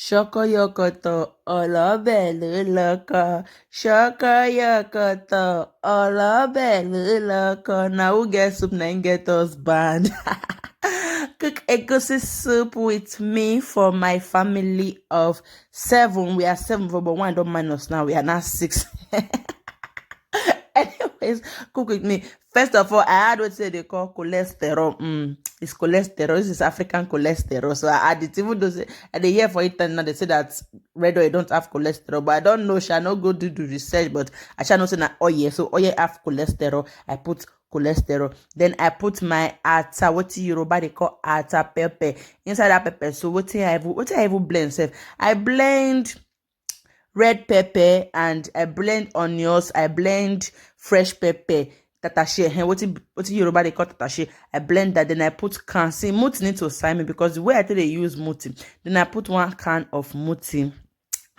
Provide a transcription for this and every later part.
Ṣọkọyọkọtọ ọlọ́bẹ̀ ló lọ́kọ. Ṣọkọyọkọtọ ọlọ́bẹ̀ ló lọ́kọ. Now who get soup na him get husband. Cook egusi soup with me for my family of 7. We are 7, but one don't minus now. We are now 6. Anyways, cook with me. First of all, I had what they call cholesterol. It's cholesterol. This is African cholesterol. So I add it. Even though they hear for it now, they say that red oil don't have cholesterol. But I don't know. Shall not go do the research. But I shall not say that oil. So oil have cholesterol. I put cholesterol. Then I put my ata. What Yoruba they call ata pepper inside that pepper. So what I even blend? Self? I blend red pepper and I blend onions. I blend fresh pepper. Tatashe, what Yoruba they call tatashe. I blend that, then I put can. See, muti need to sign me because the way I tell they use muti. Then I put 1 can of muti.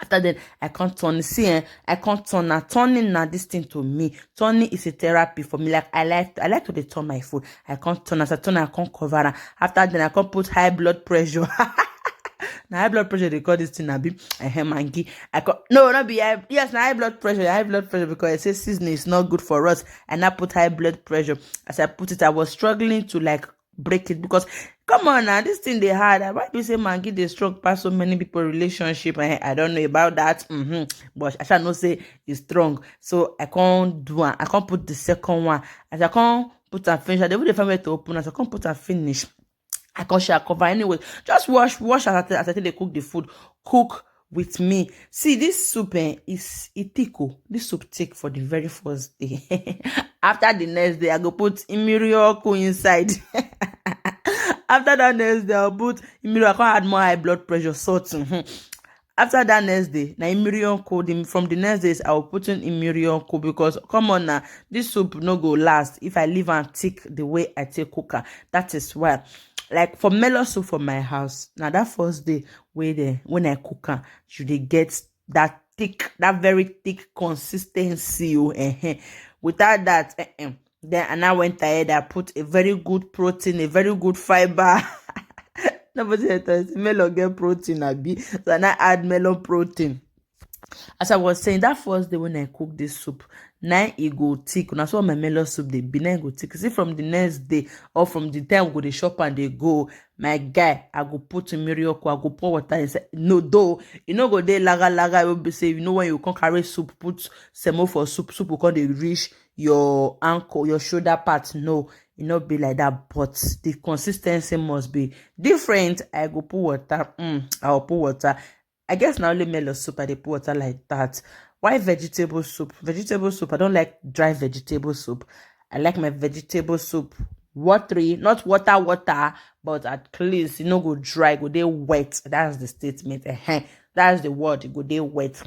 After that, I can't turn. See, I can't turn. Now turning now this thing to me. Turning is a therapy for me. Like I like to turn my food. I can't turn. As I turn, I can't cover. After then, I can't put high blood pressure. Now high blood pressure they call this thing abi maggi. No, not be high. Yes, now high blood pressure because it says seasoning is not good for us. And I put high blood pressure. As I put it, I was struggling to like break it because come on now, this thing they had. Why do you say maggi they strong past so many people relationship? I don't know about that. But I shall not say it's strong. So I can't do one. I can't put the second one. As I can't put and finish. I don't find way to open. As I can't put and finish. I can't share cover anyway. Just wash as I tell they cook the food. Cook with me. See, this soup is thick. This soup thick for the very first day. After the next day, I go put imirioko inside. After that next day, I'll put imirioko. I can't add more high blood pressure salt. After that next day, na imirioko. From the next days, I will put in imirioko because come on now, this soup no go last if I leave and thick the way I take cooker. That is why. Like for melon soup for my house, now that first day when I cook her, you dey get that thick, that very thick consistency. Without that, then and I went ahead. I put a very good protein, a very good fiber. Nobody says melon get protein, abi. So I add melon protein. As I was saying, that first day when I cook this soup, now it go thick. When I saw my melon soup, they be now go thick. See, from the next day or from the time we go the shop and they go, my guy, I go put in miracle, I go pour water inside. No, though, you know go there laga. Will be say, you know when you can carry soup, put semo for soup will come they reach your ankle, your shoulder part. No, it not be like that. But the consistency must be different. I go pour water. I'll pour water. I guess now only melon soup I dey put water like that. Why vegetable soup? Vegetable soup, I don't like dry vegetable soup. I like my vegetable soup watery, not water, but at least go dry, go dey wet. That's the statement. That's the word. It go dey wet.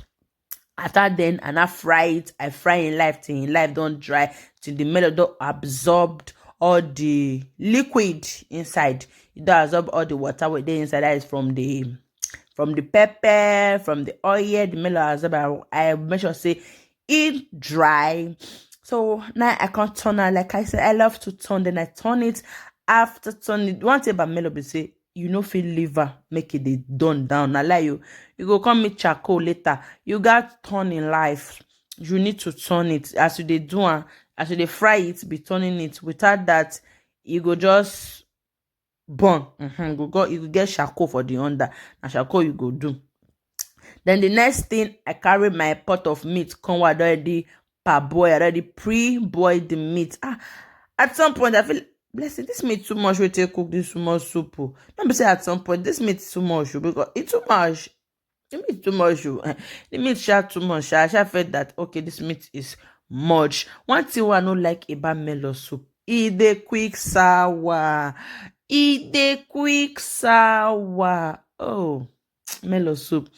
After then, and I fry it. I fry in life till in life don't dry, till the melon don't absorbed all the liquid inside. It don't absorb all the water with the inside. That is from the pepper, from the oil, the melon. I make sure say it dry. So now I can turn it. Like I said, I love to turn. Then I turn it. After turning it, one thing about melon be say you no feel liver make it dey done down. Now like you go come meet charcoal later. You got turn in life. You need to turn it as you dey do am. As you dey fry it, be turning it. Without that, you go just burn. You go get charcoal for the under. And charcoal you go do. Then the next thing, I carry my pot of meat. Come already parboil, already pre-boiled the meat. At some point I feel blessing this meat too much. We take cook this too much soup. Don't be say at some point this meat is too much because it's too much. The meat too much. The meat share too much. I felt that okay, this meat is much. One thing I don't like about melon soup, it dey quick sour. Oh, melon soup.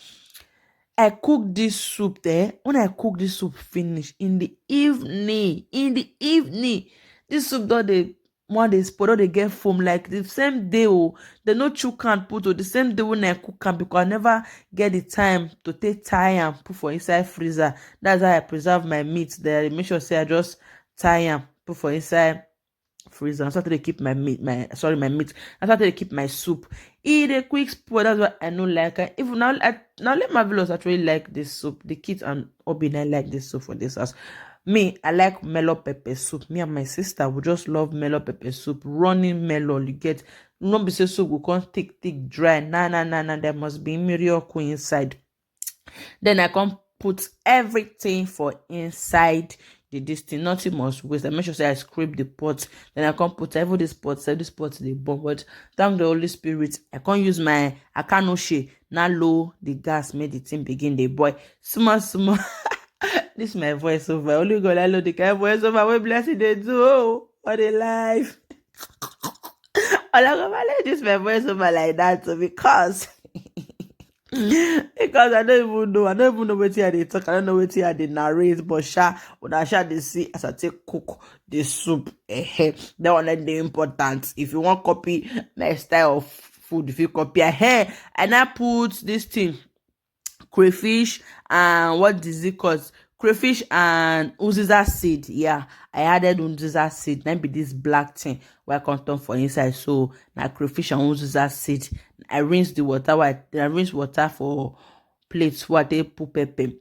I cook this soup there. When I cook this soup finish in the evening, this soup one spoil, they get foam like the same day. They no chew can put the same day when I cook can because I never get the time to take tie and put for inside freezer. That's how I preserve my meat there. I make sure say I just tie and put for inside freezer. I started to keep my meat, my meat. I started to keep my soup. Eat a quick spoil. That's what I know like. Even now, now let my vlogs actually like this soup. The kids and Obina like this soup for this house. Me, I like melon pepper soup. Me and my sister would just love melon pepper soup. Running melon, you get. No be say soup will come thick, dry. Nah. There must be miracle inside. Then I can put everything for inside this thing. Nothing must waste. I make sure say I scrape the pot. Then I can put every this pot the bomb. But thank the Holy Spirit, I can't use my akanoshi. Now low the gas, made the thing begin the boy. Small. This is my voice over. Only God I know the kind of voice over. What blessing they do. Oh, what a life. All I go this my voice over like that so because because I don't even know what they talk. I don't know what they narrate, but when I they see as I take cook the soup, that one is the important. If you want copy my style of food, if you copy and I put this thing, crayfish and what is it called? Crayfish and uziza seed. Yeah, I added uziza seed. Then be this black thing where I can turn for inside. So now crayfish and uziza seed. I rinse the water. I rinse water for plates. What they put pepper.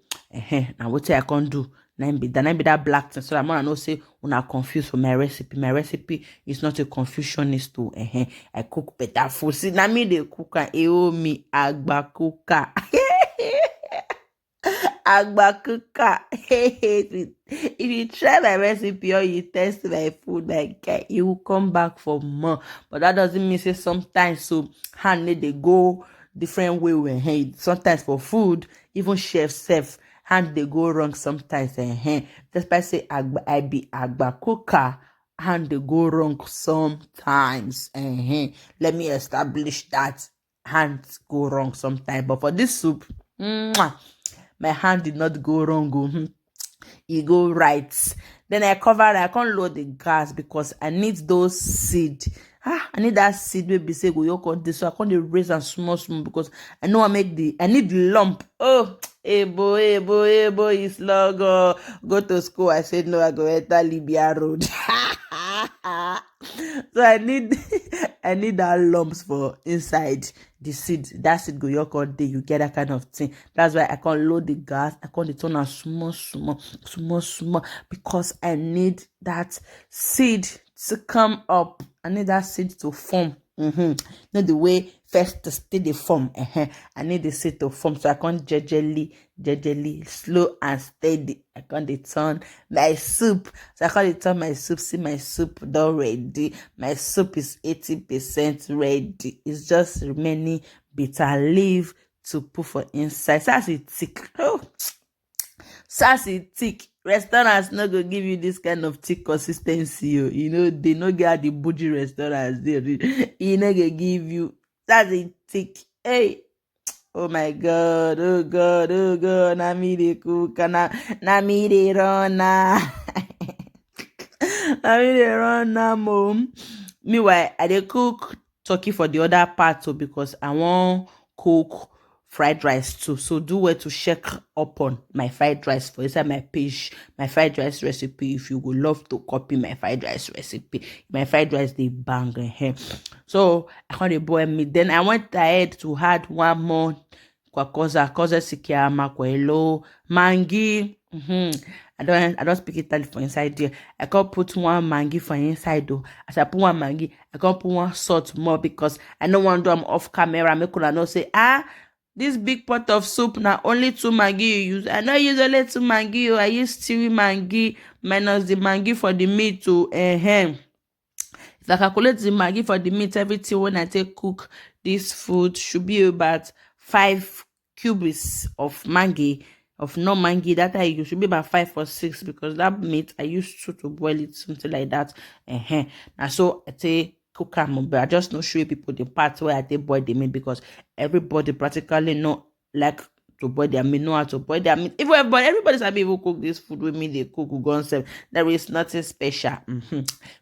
Now what I can do? Then be that black thing. So I'm gonna know say when I confused for my recipe. My recipe is not a confusionist too. I cook better food. See, now me the cooker. Me agba cooker. Agbakuka. If you try my recipe or you test my food, my guy, you will come back for more. But that doesn't mean say sometimes so hand they go different way when sometimes for food, even chefs self hand they go wrong sometimes. Despite say I be agbakuka, hand they go wrong sometimes. Let me establish that hands go wrong sometimes. But for this soup, my hand did not go wrong. It go right. Then I can't load the gas because I need those seed. I need that seed baby say go yoko this so I can't raise and small because I know I need the lump. Oh, hey boy, it's logo. Go to school. I said no, I go enter Libya Road. So I need that lumps for inside the seed. That seed go your all day. You get that kind of thing. That's why I can't load the gas. I can't turn a small because I need that seed to come up. I need that seed to form. Not the way first to stay the form. I need the seed to form so I can't jejely, slow and steady. I can't turn my soup. So I can't turn my soup. See my soup done ready. My soup is 80% ready. It's just remaining bitter leaf to put for inside. So as it thick. Sassy thick. Restaurants no go give you this kind of thick consistency. You know, they no get the bougie restaurants. They no go give you sassy thick. Hey. Oh my God. Na me dey cook. Na me dey run na. Na me dey run na, mom. Meanwhile, I dey cook turkey for the other part too because I want cook fried rice too. So do well to check up on my fried rice for inside my page, my fried rice recipe. If you would love to copy my fried rice recipe, my fried rice they bang here. So I can't boil meat. Then I went ahead to add one more koza sikiama kwelo mangi. I don't speak Italian for inside there. I can't put one mangi for inside though. As I put one mangi, I can't put one salt more because I don't want to do I'm off camera. Make could not say this big pot of soup now only 2 maggi you use. I know use only 2 maggi. I use 3 maggi minus the maggi for the meat to If I calculate the maggi for the meat, everything when I take cook this food should be about 5 cubes of maggi. Of no mangi that I use should be about 5 or 6 because that meat I used to boil it something like that. Now so I take cook am, but I just not show people the part where I take boil the meat because everybody practically know like to boil their meat, know how to boil their meat. Everybody's happy who cook this food with me, they cook gonself. There is nothing special.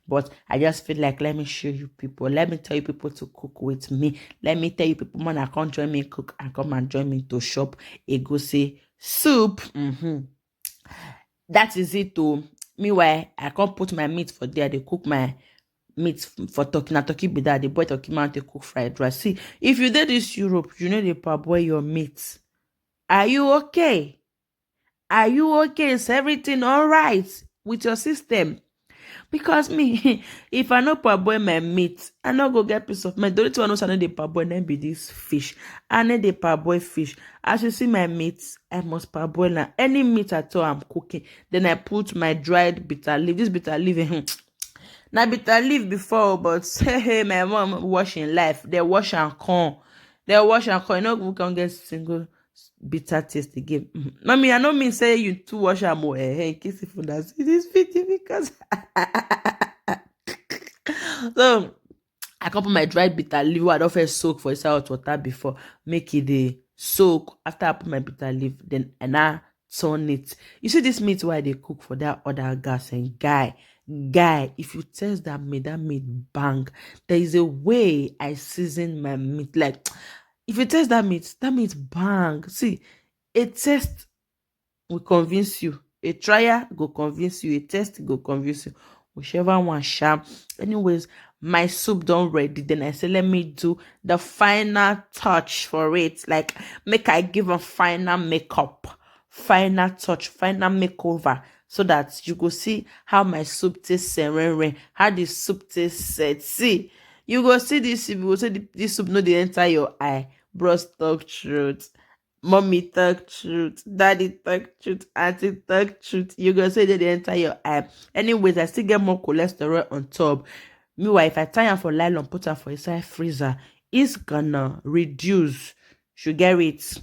But I just feel like let me show you people. Let me tell you people to cook with me. Let me tell you people, man, I can't join me cook and come and join me to shop a goosey soup. That is it too. Meanwhile, I can't put my meat for there. They cook my meat for turkey. Now turkey be that, the boy turkey man to cook fried rice. See, if you did this Europe, you know they parboil your meat. Are you okay? Are you okay? Is everything all right with your system? Because me, if I no parboil my meat, I no go get piece of mind. The only thing I know say I no dey parboil na be this fish. I no dey parboil fish. As you see my meat, I must parboil na. Any meat at all I'm cooking, then I put my dried bitter leaf. This bitter leaf, na bitter leaf before, but hey, my mom wash in life. They wash and corn. They wash and corn. You know we can get single bitter taste again. Mommy, I no mean say you too wash am o. In case if una see this video because so I come put my dried bitter leaf wey I don first soak for inside hot water before, make it dey soak. After I put my bitter leaf, then I now turn it. You see this meat wey I dey cook for that other gas, and guy, if you taste that meat bang. There is a way I season my meat. Like if you taste that meat bang. See, a taste will convince you. A trial go convince you. A test go convince you. Whichever one sharp. Anyways, my soup done ready. Then I say, let me do the final touch for it. Like, make I give a final makeup, final touch, final makeover. So that you go see how my soup tastes, how the soup tastes set. See, you go see this, you go see this soup no dey enter your eye. Bros talk truth. Mommy talk truth, daddy talk truth, auntie talk truth. You go say they enter your eye. Anyways, I still get more cholesterol on top. Meanwhile, if I tie am for nylon, put am for inside freezer, it's gonna reduce. Should get it.